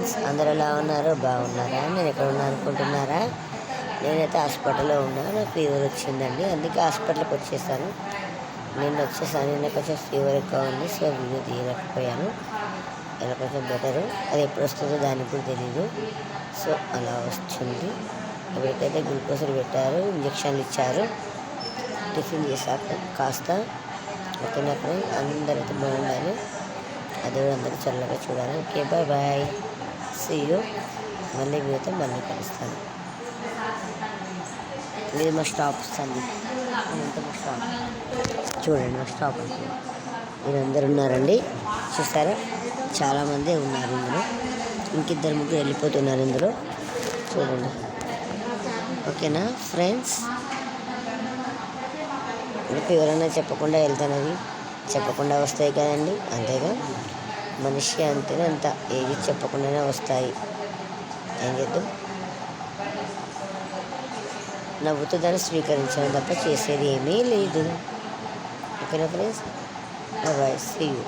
Friends, అందరూ ఎలా ఉన్నారు? బాగున్నారా? నేను ఎక్కడ ఉన్నా అనుకుంటున్నారా? నేనైతే హాస్పిటల్లో ఉన్నాను. నాకు ఫీవర్ వచ్చిందండి, అందుకే హాస్పిటల్కి వచ్చేసాను. నిన్న కొంచెం ఫీవర్ ఎక్కువ ఉంది, సో వీడియో తీయలేకపోయాను. ఇలా కొంచెం బెటరు. అది ఎప్పుడు వస్తుందో దానికి కూడా తెలీదు. సో అలా వస్తుంది. ఎవరికైతే గ్లూకోజులు పెట్టారు, ఇంజక్షన్లు ఇచ్చారు, టిఫిన్ చేశాక కాస్త ఓకేనా ఫ్రెండ్స్, అందరైతే బాగుండాలి. అదే అందరూ చల్లగా చూడాలి. Okay, bye bye, see you. మళ్ళీ మీతో మళ్ళీ కలుస్తాను. ఇది మా స్టాప్ అండి, ఇదంతా మా స్టాప్. చూడండి మా స్టాప్ అంటే వీళ్ళందరూ ఉన్నారండి, చూసారా? చాలామంది ఉన్నారు ఇందులో. ఇంకిద్దరు ముగ్గురు వెళ్ళిపోతున్నారు ఇందులో, చూడండి. ఓకేనా ఫ్రెండ్స్, ఇప్పుడు ఎవరైనా చెప్పకుండా వెళ్తానని చెప్పకుండా వస్తాయి కదండి, అంతేగా మనిషి అంతేనే, అంత ఏది చెప్పకుండానే వస్తాయి. ఏం చేద్దాం, నవ్వుతూ దాన్ని స్వీకరించడం తప్ప చేసేది ఏమీ లేదు. ఓకేనా ఫ్రెండ్స్, బాయ్, సీ యూ.